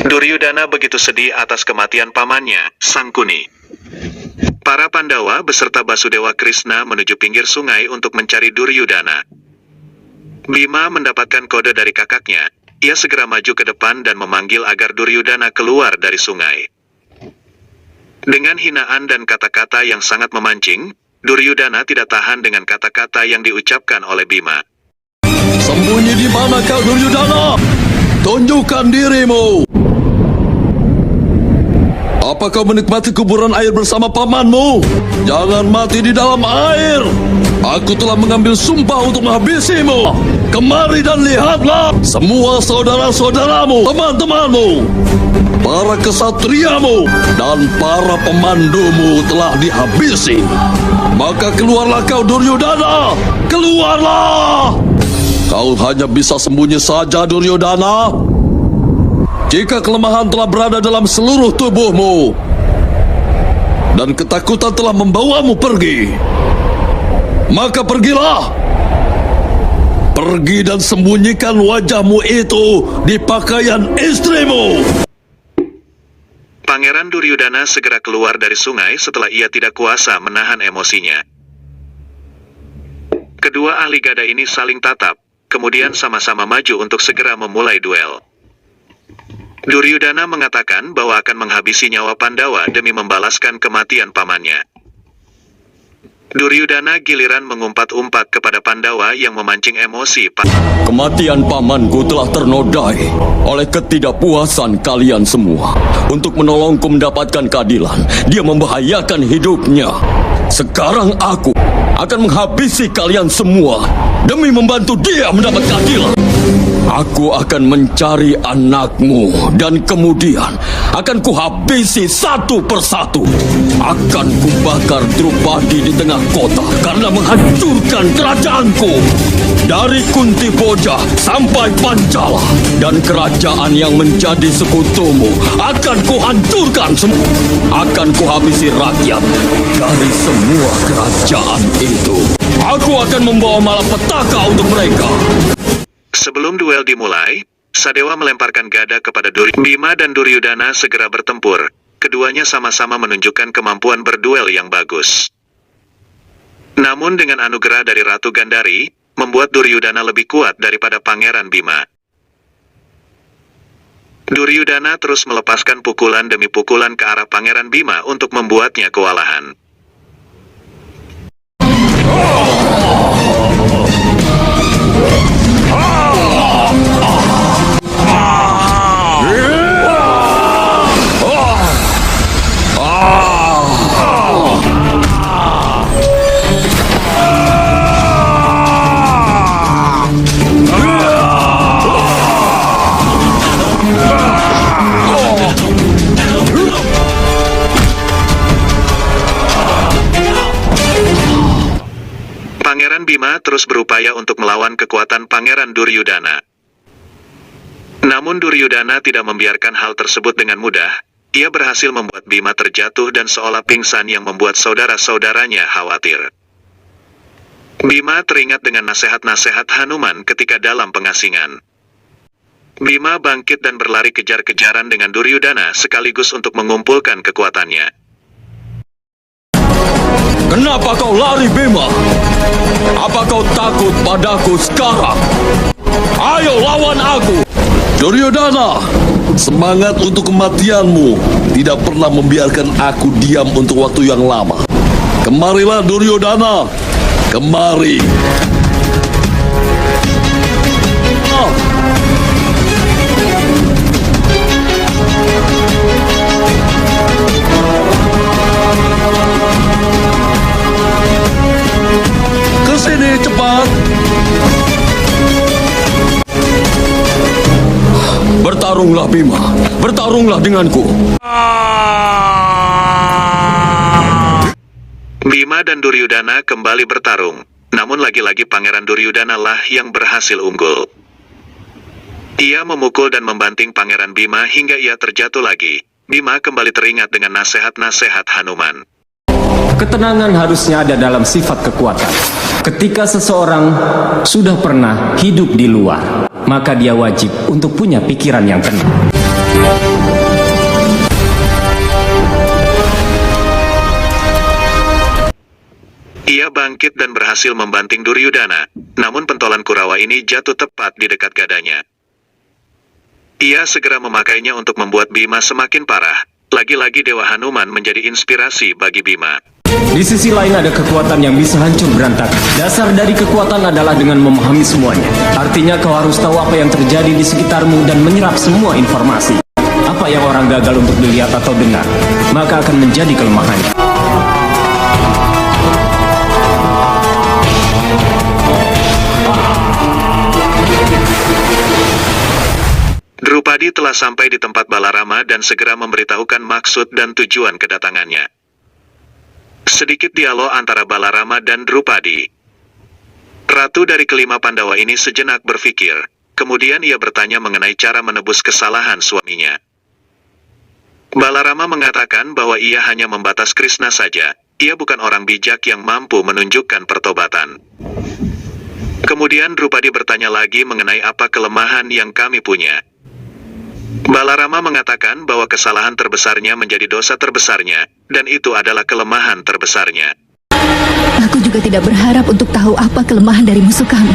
Duryudana begitu sedih atas kematian pamannya, Sangkuni. Para Pandawa beserta Basudewa Krishna menuju pinggir sungai untuk mencari Duryudana. Bima mendapatkan kode dari kakaknya. Ia segera maju ke depan dan memanggil agar Duryudana keluar dari sungai. Dengan hinaan dan kata-kata yang sangat memancing, Duryudana tidak tahan dengan kata-kata yang diucapkan oleh Bima. Sembunyi di mana kau, Duryudana? Tunjukkan dirimu. Apa kau menikmati kuburan air bersama pamanmu? Jangan mati di dalam air. Aku telah mengambil sumpah untuk menghabisimu. Kemari dan lihatlah. Semua saudara-saudaramu, teman-temanmu, para kesatriamu, dan para pemandumu telah dihabisi. Maka keluarlah kau, Duryudana. Keluarlah. Kau hanya bisa sembunyi saja, Duryudana, jika kelemahan telah berada dalam seluruh tubuhmu dan ketakutan telah membawamu pergi. Maka pergilah. Pergi dan sembunyikan wajahmu itu di pakaian istrimu. Pangeran Duryudana segera keluar dari sungai setelah ia tidak kuasa menahan emosinya. Kedua ahli gada ini saling tatap, kemudian sama-sama maju untuk segera memulai duel. Duryudana mengatakan bahwa akan menghabisi nyawa Pandawa demi membalaskan kematian pamannya. Duryudana giliran mengumpat-umpat kepada Pandawa yang memancing emosi. Kematian pamanku telah ternodai oleh ketidakpuasan kalian semua. Untuk menolongku mendapatkan keadilan, dia membahayakan hidupnya. Sekarang aku akan menghabisi kalian semua demi membantu dia mendapat keadilan. Aku akan mencari anakmu dan kemudian akan kuhabisi satu persatu. Akan kubakar Drupadi di tengah kota karena menghancurkan kerajaanku. Dari Kuntiboja sampai Pancala dan kerajaan yang menjadi sekutumu akan kuhancurkan semua. Akan kuhabisi rakyat dari semua kerajaan itu. Aku akan membawa malapetaka untuk mereka. Sebelum duel dimulai, Sadewa melemparkan gada kepada Bima dan Duryudana segera bertempur. Keduanya sama-sama menunjukkan kemampuan berduel yang bagus. Namun dengan anugerah dari Ratu Gandhari, membuat Duryudana lebih kuat daripada Pangeran Bima. Duryudana terus melepaskan pukulan demi pukulan ke arah Pangeran Bima untuk membuatnya kewalahan. Pangeran Bima terus berupaya untuk melawan kekuatan Pangeran Duryudana. Namun Duryudana tidak membiarkan hal tersebut dengan mudah. Ia berhasil membuat Bima terjatuh dan seolah pingsan yang membuat saudara-saudaranya khawatir. Bima teringat dengan nasihat-nasihat Hanuman ketika dalam pengasingan. Bima bangkit dan berlari kejar-kejaran dengan Duryudana sekaligus untuk mengumpulkan kekuatannya. Kenapa kau lari, Bima? Apa kau takut padaku sekarang? Ayo lawan aku! Duryudana, semangat untuk kematianmu tidak pernah membiarkan aku diam untuk waktu yang lama. Kemarilah, Duryudana. Kemari. Kesini cepat. Bertarunglah, Bima. Bertarunglah denganku. Bima dan Duryudana kembali bertarung. Namun lagi-lagi Pangeran Duryudana lah yang berhasil unggul. Ia memukul dan membanting Pangeran Bima hingga ia terjatuh lagi. Bima kembali teringat dengan nasihat-nasihat Hanuman. Ketenangan harusnya ada dalam sifat kekuatan. Ketika seseorang sudah pernah hidup di luar, maka dia wajib untuk punya pikiran yang tenang. bangkit dan berhasil membanting Duryudana, namun pentolan Kurawa ini jatuh tepat di dekat dadanya. Ia segera memakainya untuk membuat Bima semakin parah. Lagi-lagi Dewa Hanuman menjadi inspirasi bagi Bima. Di sisi lain ada kekuatan yang bisa hancur berantakan. Dasar dari kekuatan adalah dengan memahami semuanya. Artinya kau harus tahu apa yang terjadi di sekitarmu dan menyerap semua informasi. Apa yang orang gagal untuk dilihat atau dengar, maka akan menjadi kelemahannya. Drupadi telah sampai di tempat Balarama dan segera memberitahukan maksud dan tujuan kedatangannya. Sedikit dialog antara Balarama dan Drupadi. Ratu dari kelima Pandawa ini sejenak berpikir, kemudian ia bertanya mengenai cara menebus kesalahan suaminya. Balarama mengatakan bahwa ia hanya membatas Krishna saja, ia bukan orang bijak yang mampu menunjukkan pertobatan. Kemudian Drupadi bertanya lagi mengenai apa kelemahan yang kami punya. Balarama mengatakan bahwa kesalahan terbesarnya menjadi dosa terbesarnya, dan itu adalah kelemahan terbesarnya. Aku juga tidak berharap untuk tahu apa kelemahan dari musuh kami.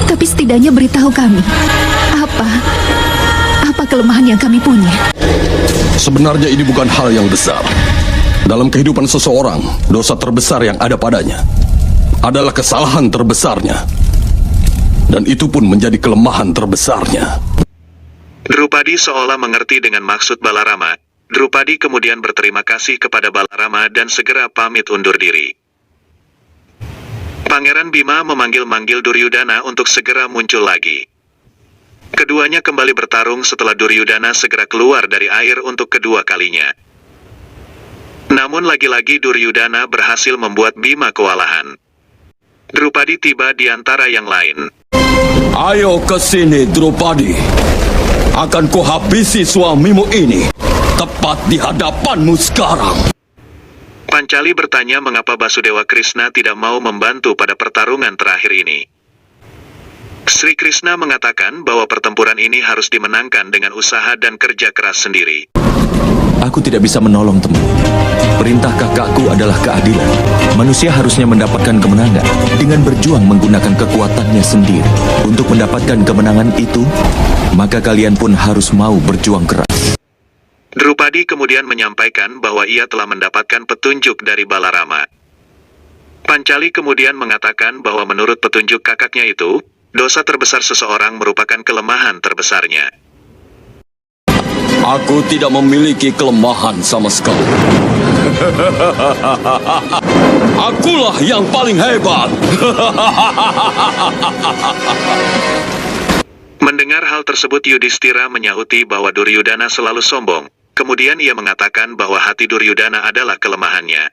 Tapi setidaknya beritahu kami, apa kelemahan yang kami punya. Sebenarnya ini bukan hal yang besar. Dalam kehidupan seseorang, dosa terbesar yang ada padanya adalah kesalahan terbesarnya. Dan itu pun menjadi kelemahan terbesarnya. Drupadi seolah mengerti dengan maksud Balarama. Drupadi kemudian berterima kasih kepada Balarama dan segera pamit undur diri. Pangeran Bima memanggil-manggil Duryudana untuk segera muncul lagi. Keduanya kembali bertarung setelah Duryudana segera keluar dari air untuk kedua kalinya. Namun lagi-lagi Duryudana berhasil membuat Bima kewalahan. Drupadi tiba di antara yang lain. Ayo ke sini, Drupadi. Akan kuhabisi suamimu ini tepat di hadapanmu sekarang. Pancali bertanya mengapa Basudewa Krishna tidak mau membantu pada pertarungan terakhir ini. Sri Krishna mengatakan bahwa pertempuran ini harus dimenangkan dengan usaha dan kerja keras sendiri. Aku tidak bisa menolong teman. Perintah kakakku adalah keadilan. Manusia harusnya mendapatkan kemenangan dengan berjuang menggunakan kekuatannya sendiri. Untuk mendapatkan kemenangan itu, maka kalian pun harus mau berjuang keras. Drupadi kemudian menyampaikan bahwa ia telah mendapatkan petunjuk dari Balarama. Pancali kemudian mengatakan bahwa menurut petunjuk kakaknya itu, dosa terbesar seseorang merupakan kelemahan terbesarnya. Aku tidak memiliki kelemahan sama sekali. Akulah yang paling hebat. Mendengar hal tersebut Yudhistira menyahuti bahwa Duryudana selalu sombong. Kemudian ia mengatakan bahwa hati Duryudana adalah kelemahannya.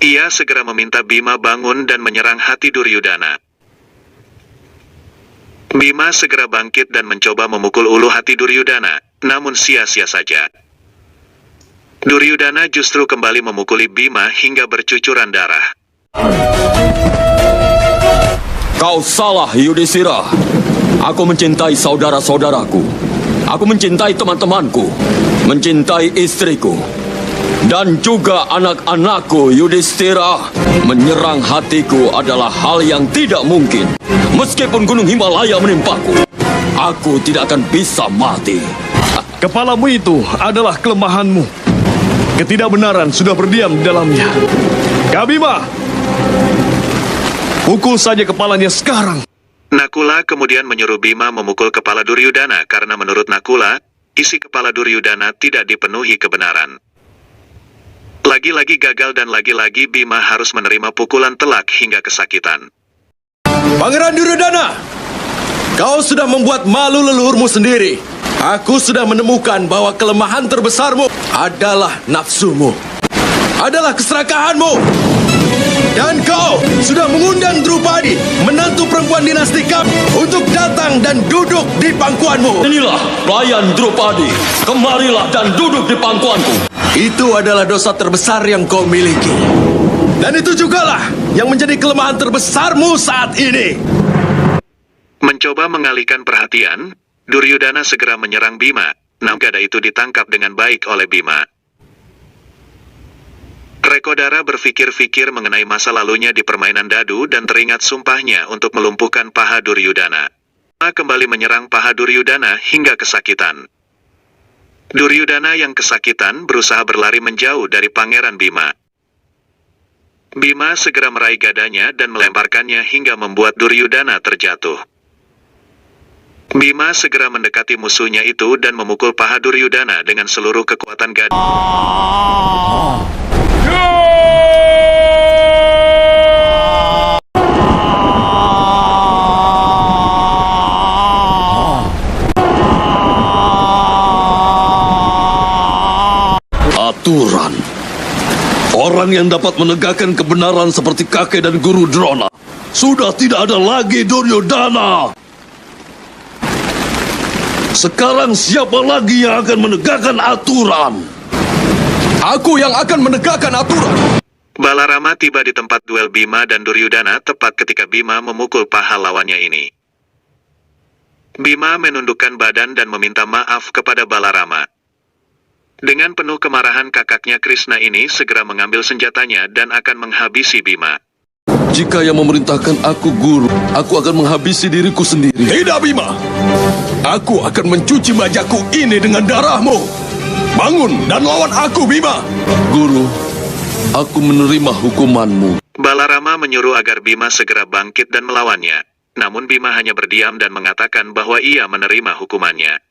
Ia segera meminta Bima bangun dan menyerang hati Duryudana. Bima segera bangkit dan mencoba memukul ulu hati Duryudana, namun sia-sia saja. Duryudana justru kembali memukuli Bima hingga bercucuran darah. Kau salah, Yudhistira. Aku mencintai saudara-saudaraku. Aku mencintai teman-temanku. Mencintai istriku. Dan juga anak-anakku, Yudhistira. Menyerang hatiku adalah hal yang tidak mungkin. Meskipun gunung Himalaya menimpaku, aku tidak akan bisa mati. Kepalamu itu adalah kelemahanmu. Ketidakbenaran sudah berdiam di dalamnya. Kabima, pukul saja kepalanya sekarang. Nakula kemudian menyuruh Bima memukul kepala Duryudana karena menurut Nakula, isi kepala Duryudana tidak dipenuhi kebenaran. Lagi-lagi gagal dan lagi-lagi Bima harus menerima pukulan telak hingga kesakitan. Pangeran Duryudana, kau sudah membuat malu leluhurmu sendiri. Aku sudah menemukan bahwa kelemahan terbesarmu adalah nafsumu, adalah keserakahanmu. Dan kau sudah mengundang Drupadi, menantu perempuan dinasti kami, untuk datang dan duduk di pangkuanmu. Inilah pelayan Drupadi. Kemarilah dan duduk di pangkuanku. Itu adalah dosa terbesar yang kau miliki. Dan itu jugalah yang menjadi kelemahan terbesarmu saat ini. Mencoba mengalihkan perhatian, Duryudana segera menyerang Bima, namun gada itu ditangkap dengan baik oleh Bima. Rekodara berpikir-pikir mengenai masa lalunya di permainan dadu dan teringat sumpahnya untuk melumpuhkan paha Duryudana. Bima kembali menyerang paha Duryudana hingga kesakitan. Duryudana yang kesakitan berusaha berlari menjauh dari Pangeran Bima. Bima segera meraih gadanya dan melemparkannya hingga membuat Duryudana terjatuh. Bima segera mendekati musuhnya itu dan memukul paha Duryudana dengan seluruh kekuatan gada. Aturan. Orang yang dapat menegakkan kebenaran seperti kakek dan guru Drona. Sudah tidak ada lagi Duryodhana. Sekarang siapa lagi yang akan menegakkan aturan? Aku yang akan menegakkan aturan. Balarama tiba di tempat duel Bima dan Duryudana tepat ketika Bima memukul paha lawannya ini. Bima menundukkan badan dan meminta maaf kepada Balarama. Dengan penuh kemarahan kakaknya Krishna ini segera mengambil senjatanya dan akan menghabisi Bima. Jika yang memerintahkan aku guru, aku akan menghabisi diriku sendiri. Tidak, Bima. Aku akan mencuci wajahku ini dengan darahmu. Bangun dan lawan aku, Bima. Guru, aku menerima hukumanmu. Balarama menyuruh agar Bima segera bangkit dan melawannya. Namun Bima hanya berdiam dan mengatakan bahwa ia menerima hukumannya.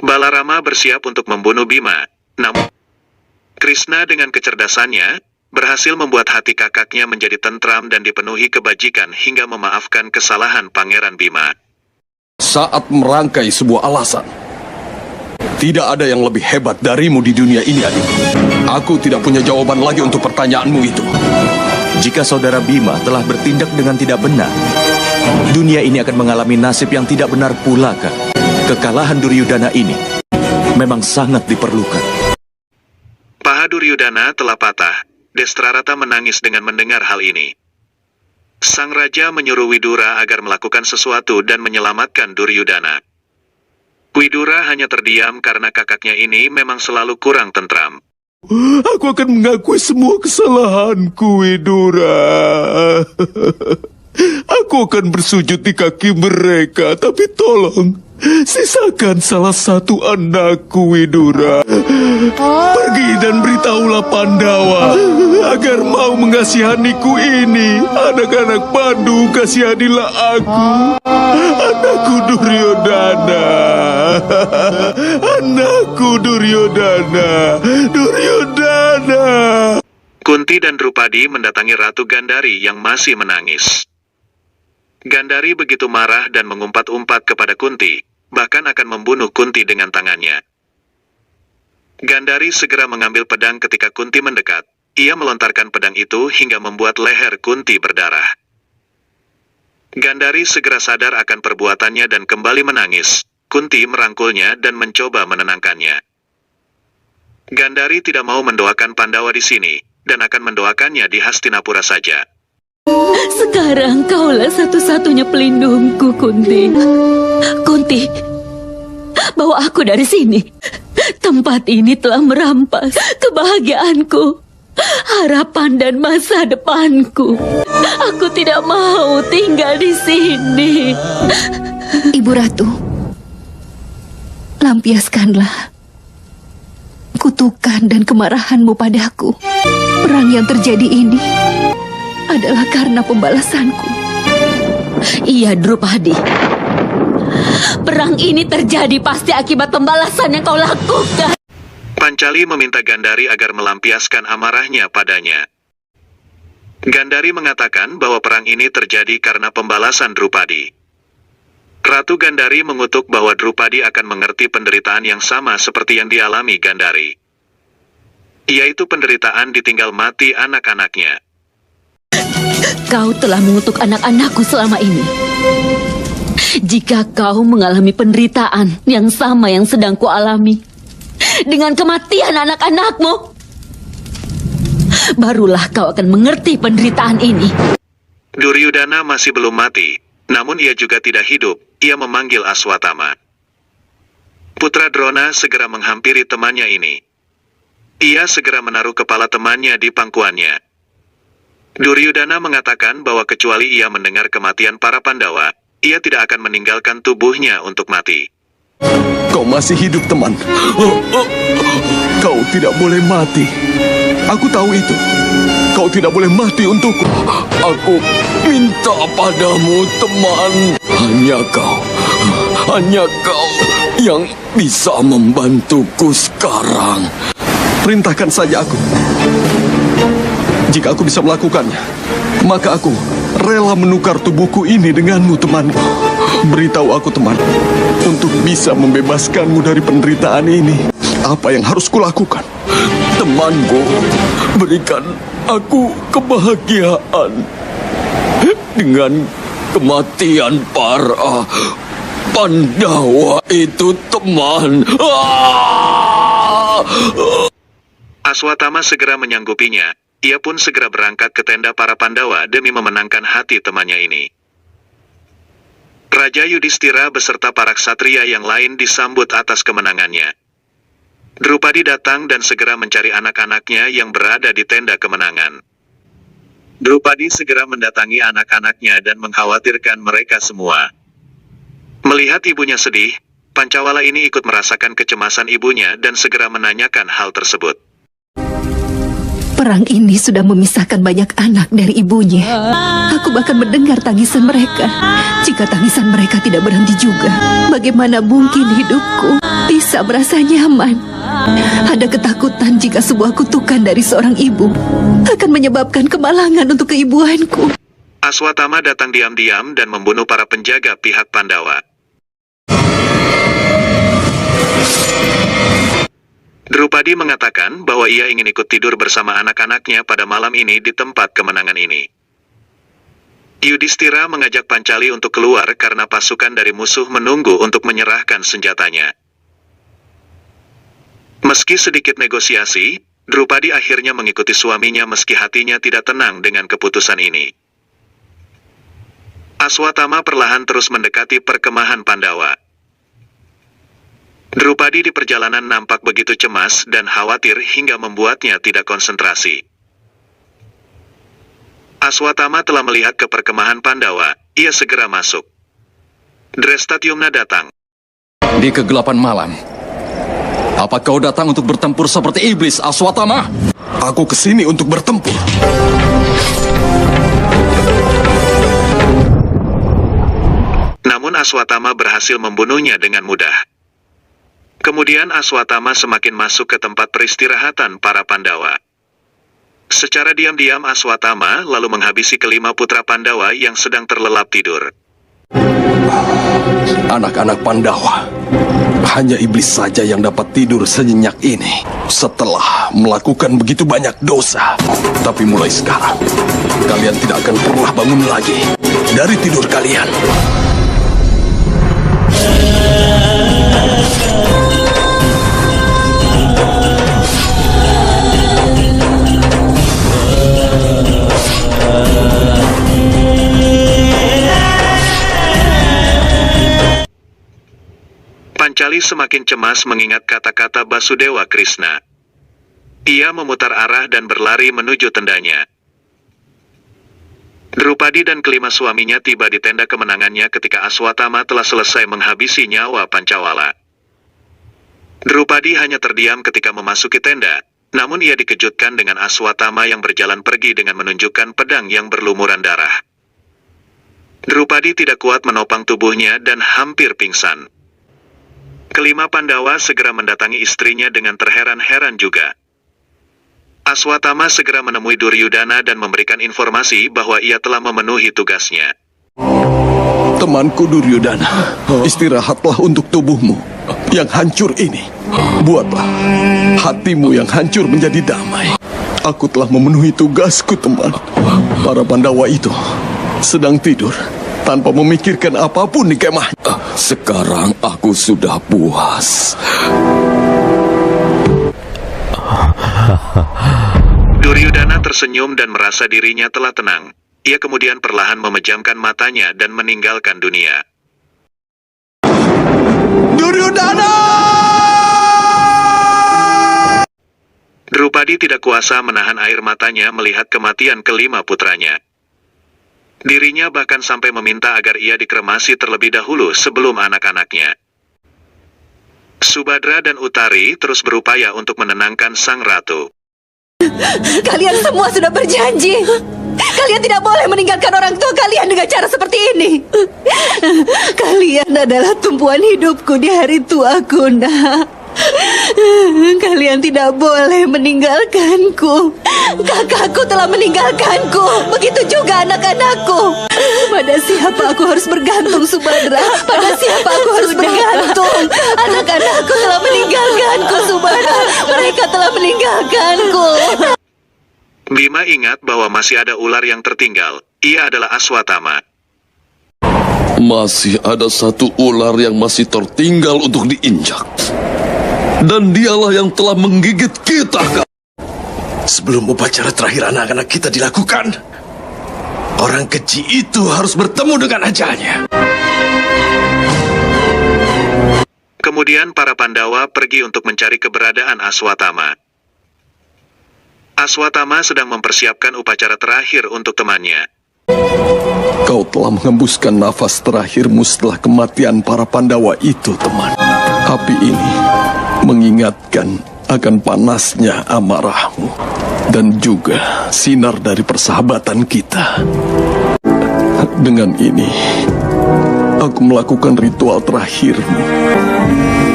Balarama bersiap untuk membunuh Bima. Namun, Krishna dengan kecerdasannya berhasil membuat hati kakaknya menjadi tentram dan dipenuhi kebajikan hingga memaafkan kesalahan Pangeran Bima. Saat merangkai sebuah alasan, tidak ada yang lebih hebat darimu di dunia ini, adikku. Aku tidak punya jawaban lagi untuk pertanyaanmu itu. Jika saudara Bima telah bertindak dengan tidak benar, dunia ini akan mengalami nasib yang tidak benar pula, Kak. Kekalahan Duryudana ini memang sangat diperlukan. Paha Duryudana telah patah. Destrarata menangis dengan mendengar hal ini. Sang raja menyuruh Widura agar melakukan sesuatu dan menyelamatkan Duryudana. Widura hanya terdiam karena kakaknya ini memang selalu kurang tentram. Aku akan mengakui semua kesalahanku, Widura. Aku akan bersujud di kaki mereka, tapi tolong sisakan salah satu anakku, Widura. Pergi dan beritahulah Pandawa agar mau mengasihaniku ini. Anak-anak Pandu, kasihanilah aku. Anakku Duryodhana. Anakku Duryodhana. Duryodhana. Kunti dan Drupadi mendatangi Ratu Gandhari yang masih menangis. Gandhari begitu marah dan mengumpat-umpat kepada Kunti, bahkan akan membunuh Kunti dengan tangannya. Gandhari segera mengambil pedang ketika Kunti mendekat. Ia melontarkan pedang itu hingga membuat leher Kunti berdarah. Gandhari segera sadar akan perbuatannya dan kembali menangis. Kunti merangkulnya dan mencoba menenangkannya. Gandhari tidak mau mendoakan Pandawa di sini, dan akan mendoakannya di Hastinapura saja. Sekarang kaulah satu-satunya pelindungku, Kunti. Kunti, bawa aku dari sini. Tempat ini telah merampas kebahagiaanku, harapan dan masa depanku. Aku tidak mau tinggal di sini. Ibu Ratu, lampiaskanlah kutukan dan kemarahanmu padaku. Perang yang terjadi ini adalah karena pembalasanku. Iya, Drupadi. Perang ini terjadi pasti akibat pembalasan yang kau lakukan. Pancali meminta Gandhari agar melampiaskan amarahnya padanya. Gandhari mengatakan bahwa perang ini terjadi karena pembalasan Drupadi. Ratu Gandhari mengutuk bahwa Drupadi akan mengerti penderitaan yang sama seperti yang dialami Gandhari, yaitu penderitaan ditinggal mati anak-anaknya. Kau telah mengutuk anak-anakku selama ini. Jika kau mengalami penderitaan yang sama yang sedang kualami dengan kematian anak-anakmu, barulah kau akan mengerti penderitaan ini. Duryudana masih belum mati, namun ia juga tidak hidup. Ia memanggil Aswatama. Putra Drona segera menghampiri temannya ini. Ia segera menaruh kepala temannya di pangkuannya. Duryudana mengatakan bahwa kecuali ia mendengar kematian para Pandawa, ia tidak akan meninggalkan tubuhnya untuk mati. Kau masih hidup, teman. Kau tidak boleh mati. Aku tahu itu. Kau tidak boleh mati untukku. Aku minta padamu, teman. Hanya kau yang bisa membantuku sekarang. Perintahkan saja aku. Jika aku bisa melakukannya, maka aku rela menukar tubuhku ini denganmu, temanku. Beritahu aku, teman, untuk bisa membebaskanmu dari penderitaan ini. Apa yang harus kulakukan? Temanku, berikan aku kebahagiaan dengan kematian para Pandawa itu, teman. Aswatama segera menyanggupinya. Ia pun segera berangkat ke tenda para Pandawa demi memenangkan hati temannya ini. Raja Yudhistira beserta para ksatria yang lain disambut atas kemenangannya. Drupadi datang dan segera mencari anak-anaknya yang berada di tenda kemenangan. Drupadi segera mendatangi anak-anaknya dan mengkhawatirkan mereka semua. Melihat ibunya sedih, Pancawala ini ikut merasakan kecemasan ibunya dan segera menanyakan hal tersebut. Perang ini sudah memisahkan banyak anak dari ibunya. Aku bahkan mendengar tangisan mereka. Jika tangisan mereka tidak berhenti juga, bagaimana mungkin hidupku bisa merasa nyaman? Ada ketakutan jika sebuah kutukan dari seorang ibu akan menyebabkan kemalangan untuk keibuanku. Aswatama datang diam-diam dan membunuh para penjaga pihak Pandawa. Drupadi mengatakan bahwa ia ingin ikut tidur bersama anak-anaknya pada malam ini di tempat kemenangan ini. Yudhistira mengajak Pancali untuk keluar karena pasukan dari musuh menunggu untuk menyerahkan senjatanya. Meski sedikit negosiasi, Drupadi akhirnya mengikuti suaminya meski hatinya tidak tenang dengan keputusan ini. Aswatama perlahan terus mendekati perkemahan Pandawa. Drupadi di perjalanan nampak begitu cemas dan khawatir hingga membuatnya tidak konsentrasi. Aswatama telah melihat ke perkemahan Pandawa, ia segera masuk. Drestatyumna datang. Di kegelapan malam, apa kau datang untuk bertempur seperti iblis, Aswatama? Aku kesini untuk bertempur. Namun Aswatama berhasil membunuhnya dengan mudah. Kemudian Aswatama semakin masuk ke tempat peristirahatan para Pandawa. Secara diam-diam Aswatama lalu menghabisi kelima putra Pandawa yang sedang terlelap tidur. Anak-anak Pandawa, hanya iblis saja yang dapat tidur senyenyak ini setelah melakukan begitu banyak dosa. Tapi mulai sekarang, kalian tidak akan pernah bangun lagi dari tidur kalian. Pancali semakin cemas mengingat kata-kata Basudewa Krishna. Ia memutar arah dan berlari menuju tendanya. Drupadi dan kelima suaminya tiba di tenda kemenangannya ketika Aswatama telah selesai menghabisi nyawa Pancawala. Drupadi hanya terdiam ketika memasuki tenda, namun ia dikejutkan dengan Aswatama yang berjalan pergi dengan menunjukkan pedang yang berlumuran darah. Drupadi tidak kuat menopang tubuhnya dan hampir pingsan. Kelima Pandawa segera mendatangi istrinya dengan terheran-heran juga. Aswatama segera menemui Duryudana dan memberikan informasi bahwa ia telah memenuhi tugasnya. Temanku Duryudana, istirahatlah untuk tubuhmu yang hancur ini. Buatlah hatimu yang hancur menjadi damai. Aku telah memenuhi tugasku, teman. Para Pandawa itu sedang tidur tanpa memikirkan apapun di kemah. Sekarang aku sudah puas. Duryudana tersenyum dan merasa dirinya telah tenang. Ia kemudian perlahan memejamkan matanya dan meninggalkan dunia. Duryudana! Drupadi tidak kuasa menahan air matanya melihat kematian kelima putranya. Dirinya bahkan sampai meminta agar ia dikremasi terlebih dahulu sebelum anak-anaknya. Subadra dan Utari terus berupaya untuk menenangkan sang ratu. Kalian semua sudah berjanji. Kalian tidak boleh meninggalkan orang tua kalian dengan cara seperti ini. Kalian adalah tumpuan hidupku di hari tuaku, nak. Kalian tidak boleh meninggalkanku. Kakakku telah meninggalkanku. Begitu juga anak-anakku. Pada siapa aku harus bergantung, Subadra? Pada siapa aku harus bergantung? Anak-anakku telah meninggalkanku, Subadra. Mereka telah meninggalkanku. Bima ingat bahwa masih ada ular yang tertinggal. Ia adalah Aswatama. Masih ada satu ular yang masih tertinggal untuk diinjak. Dan dialah yang telah menggigit kita, Kak. Sebelum upacara terakhir anak-anak kita dilakukan, orang keji itu harus bertemu dengan ajalnya. Kemudian para Pandawa pergi untuk mencari keberadaan Aswatama. Aswatama sedang mempersiapkan upacara terakhir untuk temannya. Kau telah mengembuskan nafas terakhirmu setelah kematian para Pandawa itu, teman. Api ini mengingatkan akan panasnya amarahmu dan juga sinar dari persahabatan kita. Dengan ini, aku melakukan ritual terakhirmu,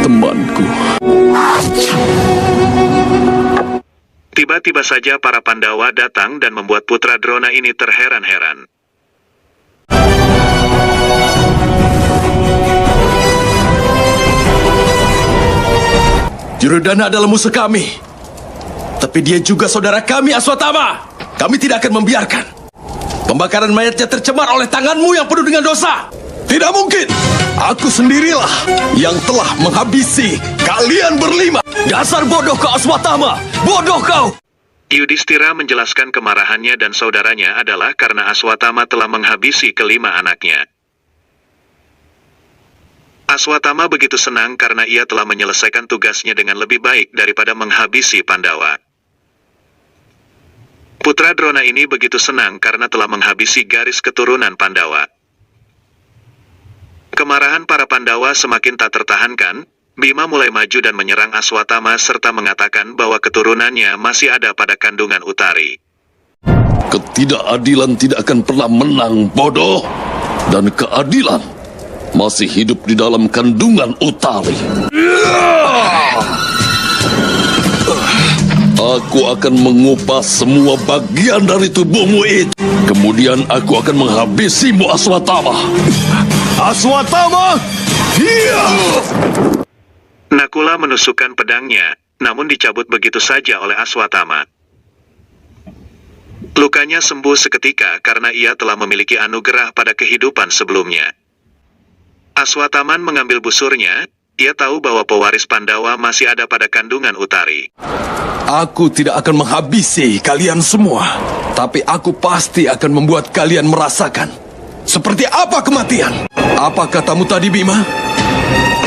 temanku. Tiba-tiba saja para Pandawa datang dan membuat putra Drona ini terheran-heran. Duryodhana adalah musuh kami. Tapi dia juga saudara kami, Aswatama. Kami tidak akan membiarkan pembakaran mayatnya tercemar oleh tanganmu yang penuh dengan dosa. Tidak mungkin. Aku sendirilah yang telah menghabisi kalian berlima. Dasar bodoh kau, Aswatama! Bodoh kau! Yudhistira menjelaskan kemarahannya dan saudaranya adalah karena Aswatama telah menghabisi kelima anaknya. Aswatama begitu senang karena ia telah menyelesaikan tugasnya dengan lebih baik daripada menghabisi Pandawa. Putra Drona ini begitu senang karena telah menghabisi garis keturunan Pandawa. Kemarahan para Pandawa semakin tak tertahankan. Bima mulai maju dan menyerang Aswatama serta mengatakan bahwa keturunannya masih ada pada kandungan Utari. Ketidakadilan tidak akan pernah menang, bodoh. Dan keadilan masih hidup di dalam kandungan Utari. Aku akan mengupas semua bagian dari tubuhmu itu. Kemudian aku akan menghabisimu, Aswatama. Aswatama! Iya! Nakula menusukkan pedangnya, namun dicabut begitu saja oleh Aswatama. Lukanya sembuh seketika karena ia telah memiliki anugerah pada kehidupan sebelumnya. Aswataman mengambil busurnya. Ia tahu bahwa pewaris Pandawa masih ada pada kandungan Utari. Aku tidak akan menghabisi kalian semua, tapi aku pasti akan membuat kalian merasakan seperti apa kematian. Apa katamu tadi, Bima?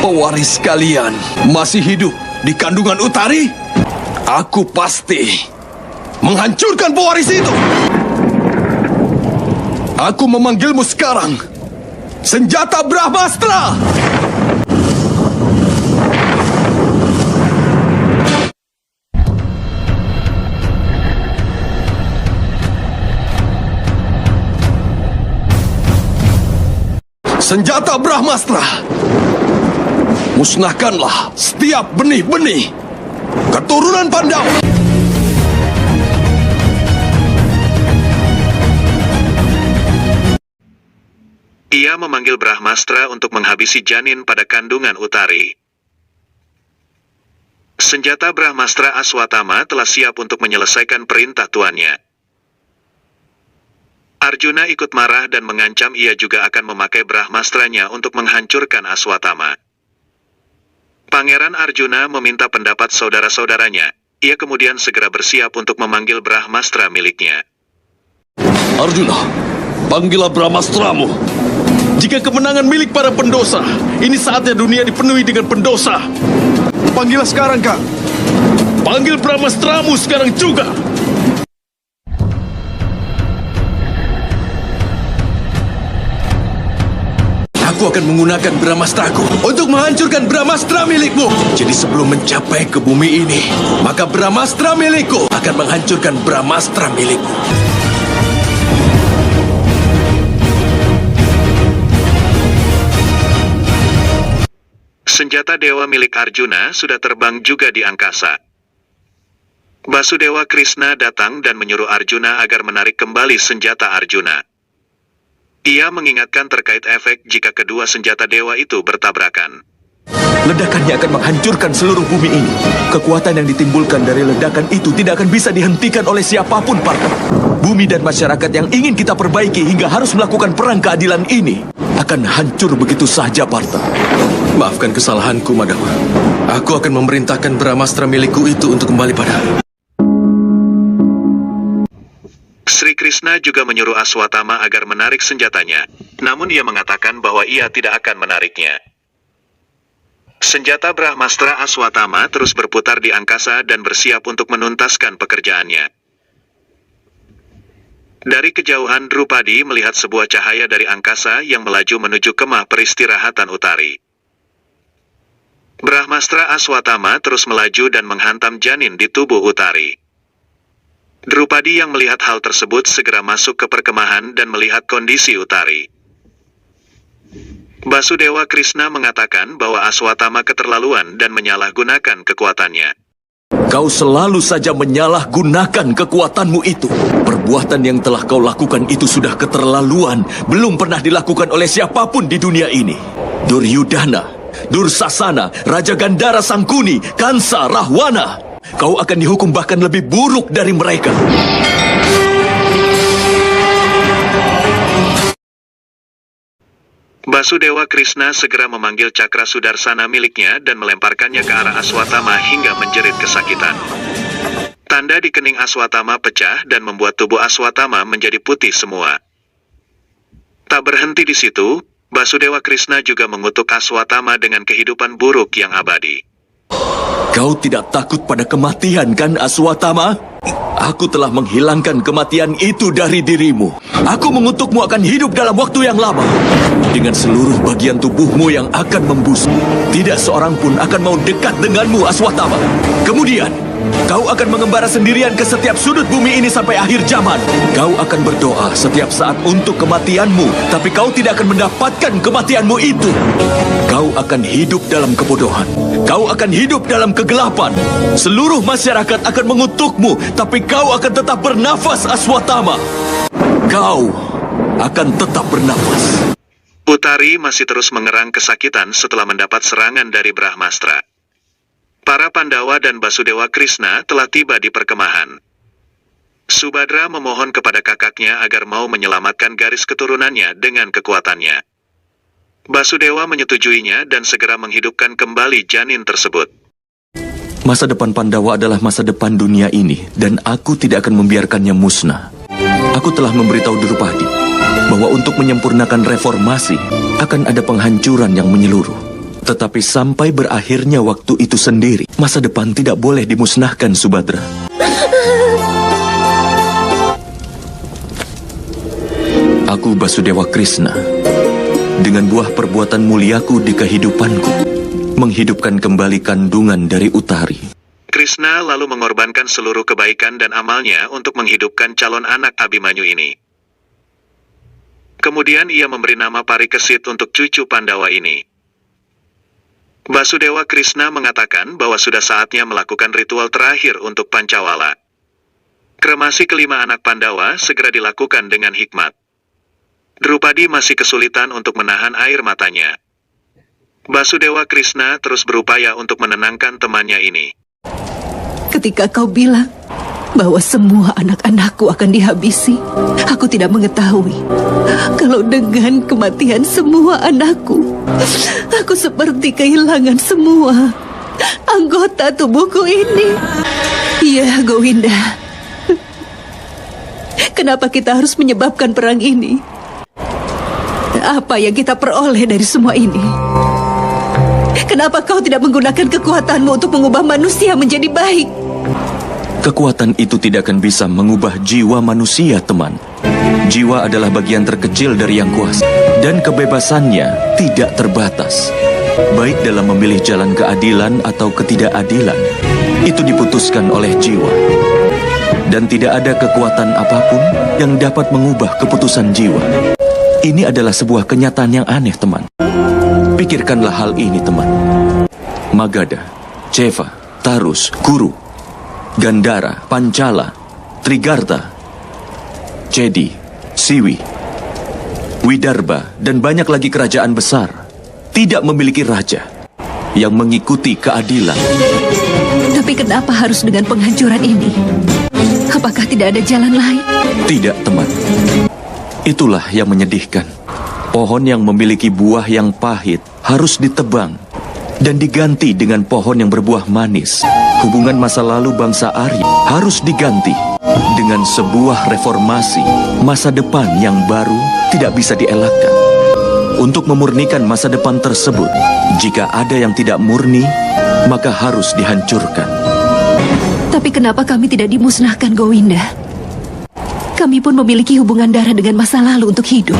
Pewaris kalian masih hidup di kandungan Utari? Aku pasti menghancurkan pewaris itu. Aku memanggilmu sekarang, senjata Brahmastra! Senjata Brahmastra! Musnahkanlah setiap benih-benih keturunan Pandawa! Ia memanggil Brahmastra untuk menghabisi janin pada kandungan Utari. Senjata Brahmastra Aswatama telah siap untuk menyelesaikan perintah tuannya. Arjuna ikut marah dan mengancam ia juga akan memakai Brahmastranya untuk menghancurkan Aswatama. Pangeran Arjuna meminta pendapat saudara-saudaranya. Ia kemudian segera bersiap untuk memanggil Brahmastra miliknya. Arjuna, panggillah Brahmastramu. Jika kemenangan milik para pendosa, ini saatnya dunia dipenuhi dengan pendosa. Panggillah sekarang, Kak. Panggil Brahmastramu sekarang juga. Aku akan menggunakan Brahmastraku untuk menghancurkan Brahmastra milikmu. Jadi sebelum mencapai ke bumi ini, maka Brahmastra milikku akan menghancurkan Brahmastra milikmu. Senjata dewa milik Arjuna sudah terbang juga di angkasa. Basudewa Krishna datang dan menyuruh Arjuna agar menarik kembali senjata Arjuna. Ia mengingatkan terkait efek jika kedua senjata dewa itu bertabrakan. Ledakannya akan menghancurkan seluruh bumi ini. Kekuatan yang ditimbulkan dari ledakan itu tidak akan bisa dihentikan oleh siapapun, Partha. Bumi dan masyarakat yang ingin kita perbaiki hingga harus melakukan perang keadilan ini akan hancur begitu saja, Partha. Maafkan kesalahanku, Madhawa. Aku akan memerintahkan Brahmastra milikku itu untuk kembali pada... Sri Krishna juga menyuruh Aswatthama agar menarik senjatanya, namun ia mengatakan bahwa ia tidak akan menariknya. Senjata Brahmastra Aswatthama terus berputar di angkasa dan bersiap untuk menuntaskan pekerjaannya. Dari kejauhan Drupadi melihat sebuah cahaya dari angkasa yang melaju menuju kemah peristirahatan Utari. Brahmastra Aswatthama terus melaju dan menghantam janin di tubuh Utari. Drupadi yang melihat hal tersebut segera masuk ke perkemahan dan melihat kondisi Utari. Basudewa Krishna mengatakan bahwa Aswatthama keterlaluan dan menyalahgunakan kekuatannya. Kau selalu saja menyalahgunakan kekuatanmu itu. Perbuatan yang telah kau lakukan itu sudah keterlaluan, belum pernah dilakukan oleh siapapun di dunia ini. Duryudana, Dursasana, Raja Gandhara Sangkuni, Kansa, Rahwana. Kau akan dihukum bahkan lebih buruk dari mereka. Basudewa Krishna segera memanggil cakra sudarsana miliknya dan melemparkannya ke arah Aswatthama hingga menjerit kesakitan. Tanda di kening Aswatthama pecah dan membuat tubuh Aswatthama menjadi putih semua. Tak berhenti di situ, Basudewa Krishna juga mengutuk Aswatthama dengan kehidupan buruk yang abadi. Kau tidak takut pada kematian, kan, Aswatthama? Aku telah menghilangkan kematian itu dari dirimu. Aku mengutukmu akan hidup dalam waktu yang lama. Dengan seluruh bagian tubuhmu yang akan membusuk. Tidak seorang pun akan mau dekat denganmu, Aswatthama. Kemudian, kau akan mengembara sendirian ke setiap sudut bumi ini sampai akhir zaman. Kau akan berdoa setiap saat untuk kematianmu, tapi kau tidak akan mendapatkan kematianmu itu. Kau akan hidup dalam kebodohan. Kau akan hidup dalam kegelapan. Seluruh masyarakat akan mengutukmu, tapi kau akan tetap bernafas, Aswatthama. Kau akan tetap bernafas. Utari masih terus mengerang kesakitan setelah mendapat serangan dari Brahmastra. Para Pandawa dan Basudewa Krishna telah tiba di perkemahan. Subadra memohon kepada kakaknya agar mau menyelamatkan garis keturunannya dengan kekuatannya. Basudewa menyetujuinya dan segera menghidupkan kembali janin tersebut. Masa depan Pandawa adalah masa depan dunia ini, dan aku tidak akan membiarkannya musnah. Aku telah memberitahu Drupadi bahwa untuk menyempurnakan reformasi akan ada penghancuran yang menyeluruh. Tetapi sampai berakhirnya waktu itu sendiri, masa depan tidak boleh dimusnahkan, Subadra. Aku Basudewa Krishna, dengan buah perbuatan muliaku di kehidupanku, menghidupkan kembali kandungan dari Utari. Krishna lalu mengorbankan seluruh kebaikan dan amalnya untuk menghidupkan calon anak Abhimanyu ini. Kemudian ia memberi nama Parikesit untuk cucu Pandawa ini. Basudewa Krishna mengatakan bahwa sudah saatnya melakukan ritual terakhir untuk Pancawala. Kremasi kelima anak Pandawa segera dilakukan dengan hikmat. Drupadi masih kesulitan untuk menahan air matanya. Basudewa Krishna terus berupaya untuk menenangkan temannya ini. Ketika kau bilang bahwa semua anak-anakku akan dihabisi, aku tidak mengetahui kalau dengan kematian semua anakku, aku seperti kehilangan semua anggota tubuhku ini. Ya, Gowinda, kenapa kita harus menyebabkan perang ini? Apa yang kita peroleh dari semua ini? Kenapa kau tidak menggunakan kekuatanmu untuk mengubah manusia menjadi baik? kekuatan itu tidak akan bisa mengubah jiwa manusia, teman. Jiwa adalah bagian terkecil dari yang kuasa, dan kebebasannya tidak terbatas. Baik dalam memilih jalan keadilan atau ketidakadilan, itu diputuskan oleh jiwa. Dan tidak ada kekuatan apapun yang dapat mengubah keputusan jiwa. Ini adalah sebuah kenyataan yang aneh, teman. Pikirkanlah hal ini, teman. Magadha, Ceva, Tarus, Kuru, Gandhara, Pancala, Trigarta, Cedi, Siwi, Widarba, dan banyak lagi kerajaan besar tidak memiliki raja yang mengikuti keadilan. Tapi kenapa harus dengan penghancuran ini? Apakah tidak ada jalan lain? Tidak, teman. Itulah yang menyedihkan. Pohon yang memiliki buah yang pahit harus ditebang dan diganti dengan pohon yang berbuah manis. Hubungan masa lalu bangsa Arya harus diganti dengan sebuah reformasi. Masa depan yang baru tidak bisa dielakkan. Untuk memurnikan masa depan tersebut, jika ada yang tidak murni, maka harus dihancurkan. Tapi kenapa kami tidak dimusnahkan, Gowinda? Kami pun memiliki hubungan darah dengan masa lalu untuk hidup.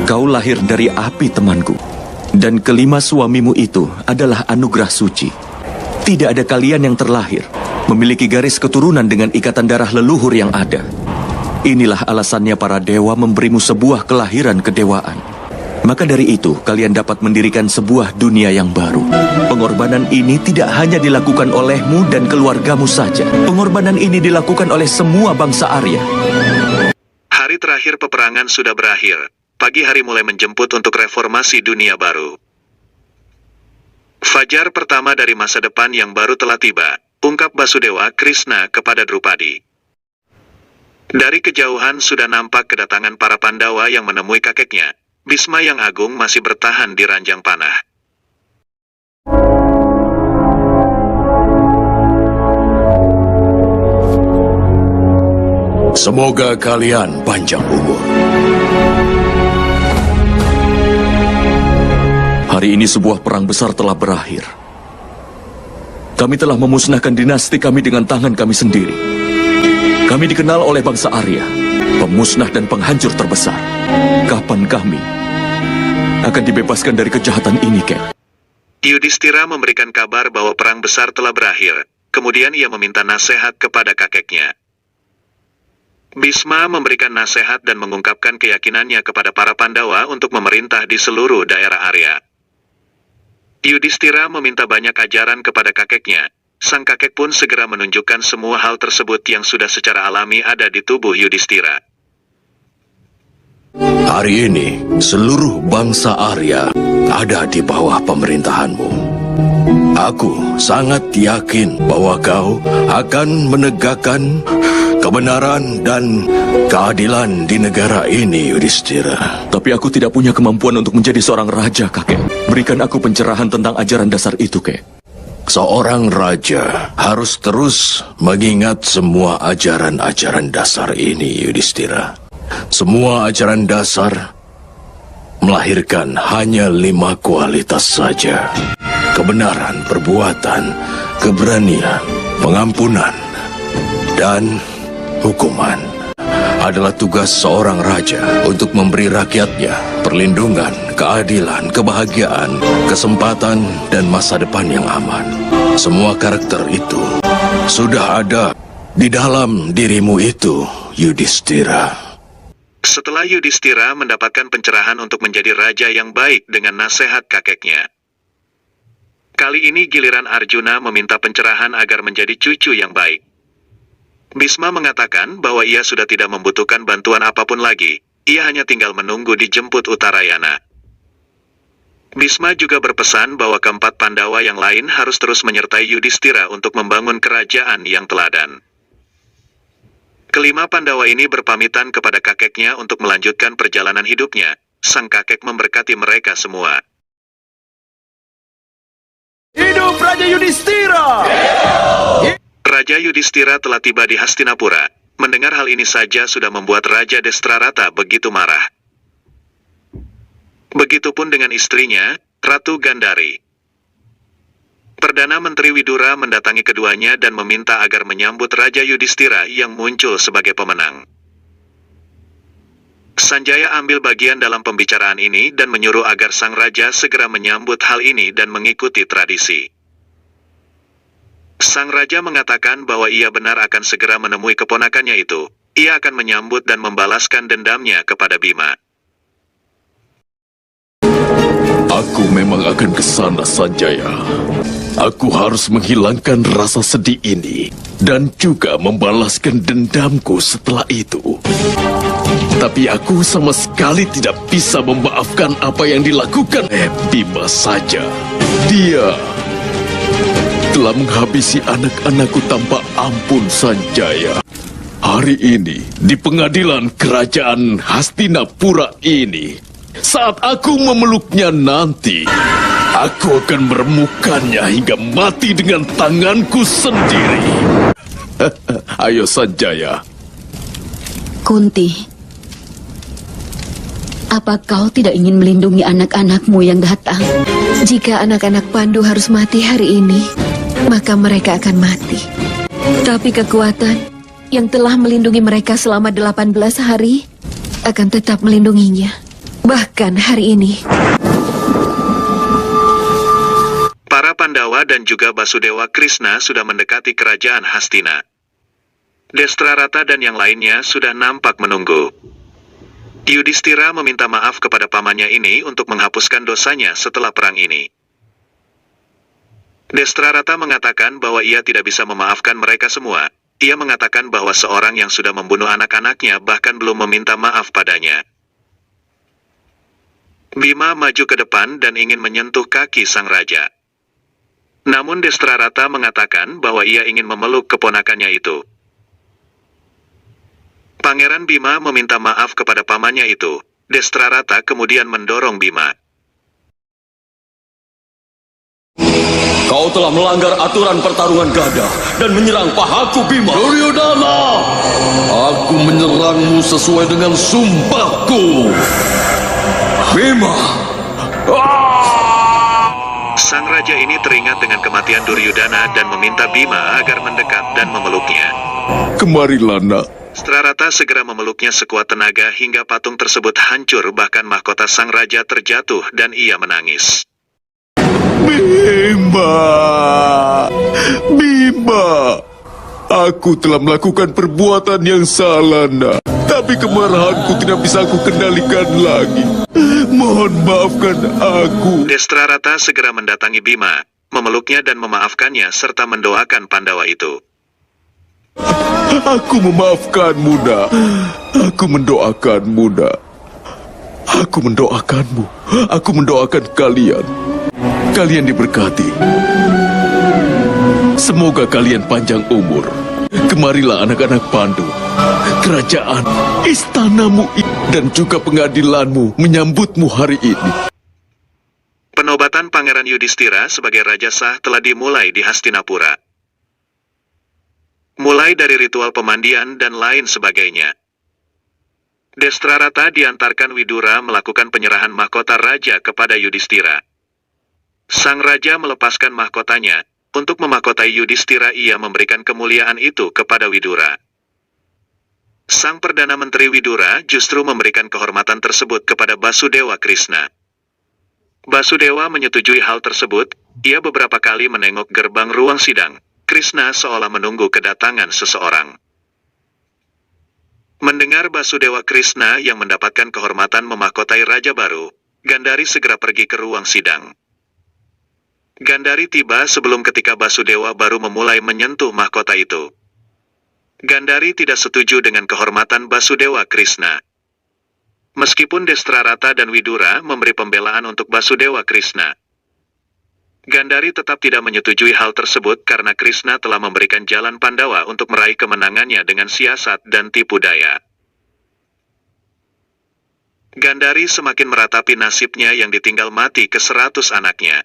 Kau lahir dari api, temanku. Dan kelima suamimu itu adalah anugerah suci. Tidak ada kalian yang terlahir memiliki garis keturunan dengan ikatan darah leluhur yang ada. Inilah alasannya para dewa memberimu sebuah kelahiran kedewaan. Maka dari itu, kalian dapat mendirikan sebuah dunia yang baru. Pengorbanan ini tidak hanya dilakukan olehmu dan keluargamu saja. Pengorbanan ini dilakukan oleh semua bangsa Arya. Hari terakhir peperangan sudah berakhir. Pagi hari mulai menjemput untuk reformasi dunia baru. Fajar pertama dari masa depan yang baru telah tiba, ungkap Basudewa Krishna kepada Drupadi. Dari kejauhan sudah nampak kedatangan para Pandawa yang menemui kakeknya. Bhisma yang agung masih bertahan di ranjang panah. Semoga kalian panjang umur. Hari ini sebuah perang besar telah berakhir. Kami telah memusnahkan dinasti kami dengan tangan kami sendiri. Kami dikenal oleh bangsa Arya, pemusnah dan penghancur terbesar. Kapan kami akan dibebaskan dari kejahatan ini, Kek? Yudhistira memberikan kabar bahwa perang besar telah berakhir. Kemudian ia meminta nasihat kepada kakeknya. Bhisma memberikan nasihat dan mengungkapkan keyakinannya kepada para Pandawa untuk memerintah di seluruh daerah Arya. Yudhistira meminta banyak ajaran kepada kakeknya. Sang kakek pun segera menunjukkan semua hal tersebut yang sudah secara alami ada di tubuh Yudhistira. Hari ini, seluruh bangsa Arya ada di bawah pemerintahanmu. Aku sangat yakin bahwa kau akan menegakkan kebenaran dan keadilan di negara ini, Yudhistira. Tapi aku tidak punya kemampuan untuk menjadi seorang raja, kakek. Berikan aku pencerahan tentang ajaran dasar itu, Kek. Seorang raja harus terus mengingat semua ajaran-ajaran dasar ini, Yudhistira. Semua ajaran dasar melahirkan hanya 5 kualitas saja. Kebenaran perbuatan, keberanian, pengampunan, dan hukuman. Adalah tugas seorang raja untuk memberi rakyatnya perlindungan, keadilan, kebahagiaan, kesempatan, dan masa depan yang aman. Semua karakter itu sudah ada di dalam dirimu itu, Yudhistira. Setelah Yudhistira mendapatkan pencerahan untuk menjadi raja yang baik dengan nasihat kakeknya. Kali ini giliran Arjuna meminta pencerahan agar menjadi cucu yang baik. Bhisma mengatakan bahwa ia sudah tidak membutuhkan bantuan apapun lagi, ia hanya tinggal menunggu dijemput Uttarayana. Bhisma juga berpesan bahwa keempat Pandawa yang lain harus terus menyertai Yudhistira untuk membangun kerajaan yang teladan. Kelima Pandawa ini berpamitan kepada kakeknya untuk melanjutkan perjalanan hidupnya. Sang kakek memberkati mereka semua. Hidup Raja Yudhistira! Raja Yudhistira telah tiba di Hastinapura. Mendengar hal ini saja sudah membuat Raja Destrarata begitu marah. Begitupun dengan istrinya, Ratu Gandhari. Perdana Menteri Widura mendatangi keduanya dan meminta agar menyambut Raja Yudhistira yang muncul sebagai pemenang. Sanjaya ambil bagian dalam pembicaraan ini dan menyuruh agar sang raja segera menyambut hal ini dan mengikuti tradisi. Sang raja mengatakan bahwa ia benar akan segera menemui keponakannya itu. Ia akan menyambut dan membalaskan dendamnya kepada Bima. Aku memang akan ke sana, Sanjaya. Aku harus menghilangkan rasa sedih ini dan juga membalaskan dendamku setelah itu. Tapi aku sama sekali tidak bisa memaafkan apa yang dilakukan Bima saja. Dia telah menghabisi anak-anakku tanpa ampun, Sanjaya. Hari ini, di pengadilan kerajaan Hastinapura ini, saat aku memeluknya nanti, aku akan meremukannya hingga mati dengan tanganku sendiri. Ayo, Sanjaya. Kunti, apa kau tidak ingin melindungi anak-anakmu yang datang? Jika anak-anak Pandu harus mati hari ini, maka mereka akan mati. Tapi kekuatan yang telah melindungi mereka selama 18 hari akan tetap melindunginya. Bahkan hari ini. Para Pandawa dan juga Basudewa Krishna sudah mendekati kerajaan Hastina. Destrarata dan yang lainnya sudah nampak menunggu. Yudhistira meminta maaf kepada pamannya ini untuk menghapuskan dosanya setelah perang ini. Destrarata mengatakan bahwa ia tidak bisa memaafkan mereka semua. Ia mengatakan bahwa seorang yang sudah membunuh anak-anaknya bahkan belum meminta maaf padanya. Bima maju ke depan dan ingin menyentuh kaki sang raja. Namun Destrarata mengatakan bahwa ia ingin memeluk keponakannya itu. Pangeran Bima meminta maaf kepada pamannya itu. Destrarata kemudian mendorong Bima. Kau telah melanggar aturan pertarungan gada dan menyerang pahaku Bima. Duryodhana, aku menyerangmu sesuai dengan sumpahku. Bima! Sang raja ini teringat dengan kematian Duryodhana dan meminta Bima agar mendekat dan memeluknya. Kemarilah, nak. Destrarata segera memeluknya sekuat tenaga hingga patung tersebut hancur, bahkan mahkota sang raja terjatuh dan ia menangis. Bima! Bima! Aku telah melakukan perbuatan yang salah, nak. Tapi kemarahanku tidak bisa aku kendalikan lagi. Mohon maafkan aku. Destrarata segera mendatangi Bima, memeluknya dan memaafkannya serta mendoakan Pandawa itu. Aku memaafkanmu, nak. Aku mendoakanmu, nak. Aku mendoakanmu. Aku mendoakan kalian. Kalian diberkati. Semoga kalian panjang umur. Kemarilah anak-anak Pandu. Kerajaan, istanamu dan juga pengadilanmu menyambutmu hari ini. Penobatan Pangeran Yudhistira sebagai Raja Sah telah dimulai di Hastinapura. Mulai dari ritual pemandian dan lain sebagainya. Destrarata diantarkan Widura melakukan penyerahan mahkota raja kepada Yudhistira. Sang raja melepaskan mahkotanya. Untuk memahkotai Yudhistira, ia memberikan kemuliaan itu kepada Widura. Sang Perdana Menteri Widura justru memberikan kehormatan tersebut kepada Basudewa Krishna. Basudewa menyetujui hal tersebut. Ia beberapa kali menengok gerbang ruang sidang. Krishna seolah menunggu kedatangan seseorang. Mendengar Basudewa Krishna yang mendapatkan kehormatan memahkotai raja baru, Gandari segera pergi ke ruang sidang. Gandari tiba sebelum ketika Basudewa baru memulai menyentuh mahkota itu. Gandari tidak setuju dengan kehormatan Basudewa Krishna. Meskipun Destrarata dan Widura memberi pembelaan untuk Basudewa Krishna, Gandari tetap tidak menyetujui hal tersebut karena Krishna telah memberikan jalan Pandawa untuk meraih kemenangannya dengan siasat dan tipu daya. Gandari semakin meratapi nasibnya yang ditinggal mati ke 100 anaknya.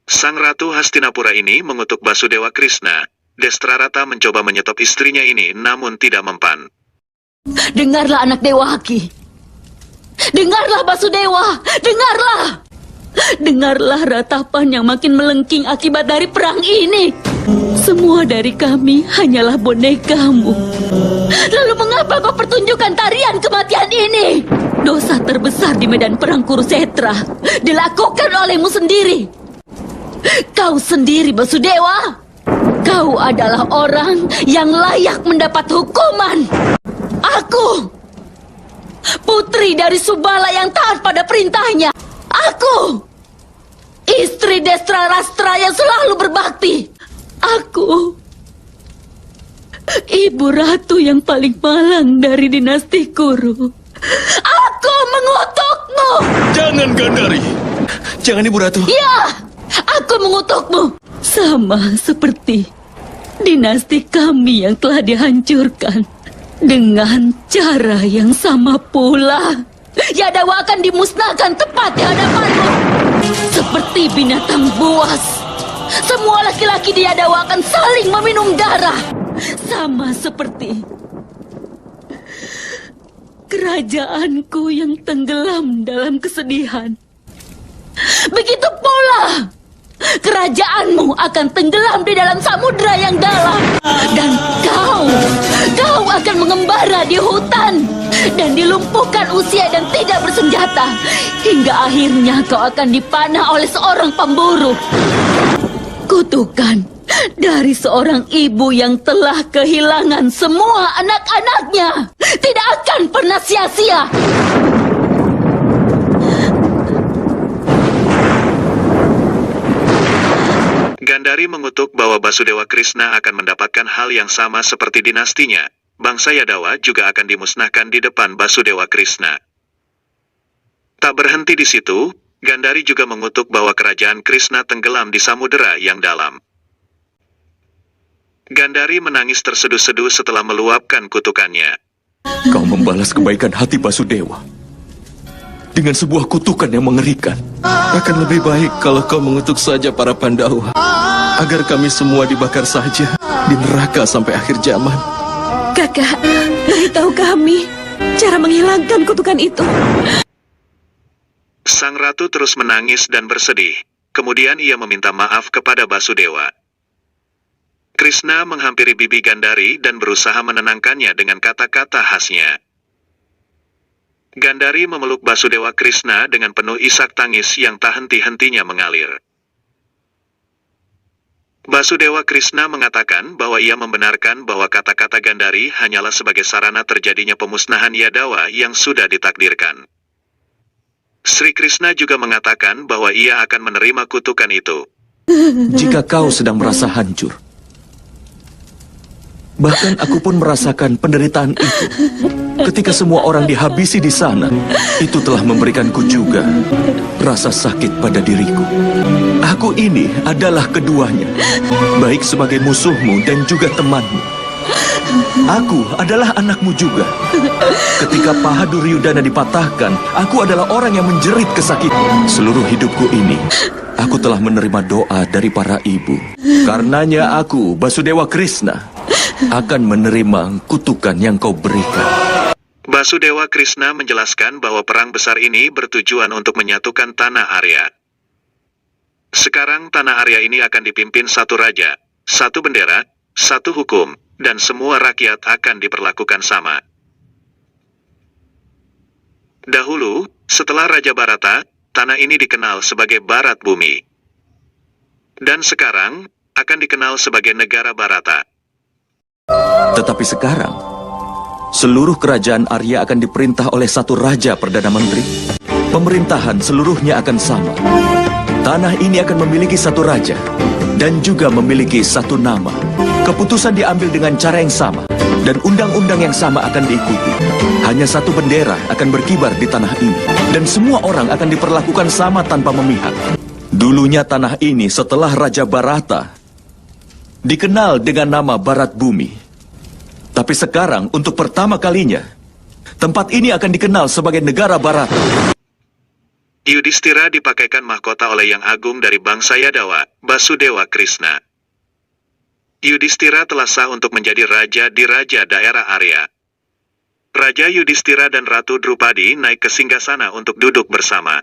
Sang Ratu Hastinapura ini mengutuk Basudewa Krishna. Destrarata mencoba menyetop istrinya ini namun tidak mempan. Dengarlah anak Dewaki. Dengarlah Basudewa. Dengarlah. dengarlah ratapan yang makin melengking akibat dari perang ini. Semua dari kami hanyalah bonekamu. Lalu mengapa kau pertunjukkan tarian kematian ini? Dosa terbesar di medan perang Kurusetra dilakukan olehmu sendiri. Kau sendiri, Basudewa. Kau adalah orang yang layak mendapat hukuman. Aku, putri dari Subala yang taat pada perintahnya. Aku, istri Destra Rastra yang selalu berbakti. Aku, ibu ratu yang paling malang dari dinasti Kuru. Aku mengutukmu. Jangan, Gandari. Jangan, Ibu Ratu. Ya, aku mengutukmu. Sama seperti dinasti kami yang telah dihancurkan. Dengan cara yang sama pula, Yadawa akan dimusnahkan tepat di hadapanmu. Seperti binatang buas, semua laki-laki di Yadawa akan saling meminum darah. Sama seperti kerajaanku yang tenggelam dalam kesedihan. Begitu pula kerajaanmu akan tenggelam di dalam samudera yang dalam. Dan kau akan mengembara di hutan dan dilumpuhkan usia dan tidak bersenjata. Hingga akhirnya kau akan dipanah oleh seorang pemburu. Kutukan dari seorang ibu yang telah kehilangan semua anak-anaknya tidak akan pernah sia-sia. Gandari mengutuk bahwa Basudewa Krishna akan mendapatkan hal yang sama seperti dinastinya. Bangsa Yadawa juga akan dimusnahkan di depan Basudewa Krishna. Tak berhenti di situ, Gandari juga mengutuk bahwa kerajaan Krishna tenggelam di samudera yang dalam. Gandari menangis terseduh-seduh setelah meluapkan kutukannya. Kau membalas kebaikan hati Basudewa dengan sebuah kutukan yang mengerikan. Akan lebih baik kalau kau mengutuk saja para Pandawa, agar kami semua dibakar saja di neraka sampai akhir zaman. Kakak, beritahu kami cara menghilangkan kutukan itu. Sang ratu terus menangis dan bersedih. Kemudian ia meminta maaf kepada Basudewa. Krishna menghampiri bibi Gandari dan berusaha menenangkannya dengan kata-kata khasnya. Gandari memeluk Basudewa Krishna dengan penuh isak tangis yang tak henti-hentinya mengalir. Basudewa Krishna mengatakan bahwa ia membenarkan bahwa kata-kata Gandari hanyalah sebagai sarana terjadinya pemusnahan Yadawa yang sudah ditakdirkan. Sri Krishna juga mengatakan bahwa ia akan menerima kutukan itu. Jika kau sedang merasa hancur, bahkan aku pun merasakan penderitaan itu. Ketika semua orang dihabisi di sana, itu telah memberikanku juga rasa sakit pada diriku. Aku ini adalah keduanya, baik sebagai musuhmu dan juga temanmu. Aku adalah anakmu juga. Ketika paha Duryudana dipatahkan, aku adalah orang yang menjerit kesakitan. Seluruh hidupku ini, aku telah menerima doa dari para ibu. Karenanya aku, Basudewa Krishna, akan menerima kutukan yang kau berikan. Basudewa Krishna menjelaskan bahwa perang besar ini bertujuan untuk menyatukan tanah Arya. Sekarang tanah Arya ini akan dipimpin satu raja, satu bendera, satu hukum, dan semua rakyat akan diperlakukan sama. Dahulu, setelah Raja Bharata, tanah ini dikenal sebagai Barat Bumi. Dan sekarang, akan dikenal sebagai negara Bharata. Tetapi sekarang, seluruh kerajaan Arya akan diperintah oleh satu raja Perdana Menteri. Pemerintahan seluruhnya akan sama. Tanah ini akan memiliki satu raja dan juga memiliki satu nama. Keputusan diambil dengan cara yang sama dan undang-undang yang sama akan diikuti. Hanya satu bendera akan berkibar di tanah ini dan semua orang akan diperlakukan sama tanpa memihak. Dulunya tanah ini setelah Raja Bharata dikenal dengan nama Barat Bumi. Tapi sekarang untuk pertama kalinya tempat ini akan dikenal sebagai negara Bharata. Yudhistira dipakaikan mahkota oleh Yang Agung dari bangsa Yadawa, Basudewa Krishna. Yudhistira telah sah untuk menjadi raja di raja daerah Arya. Raja Yudhistira dan Ratu Drupadi naik ke singgasana untuk duduk bersama.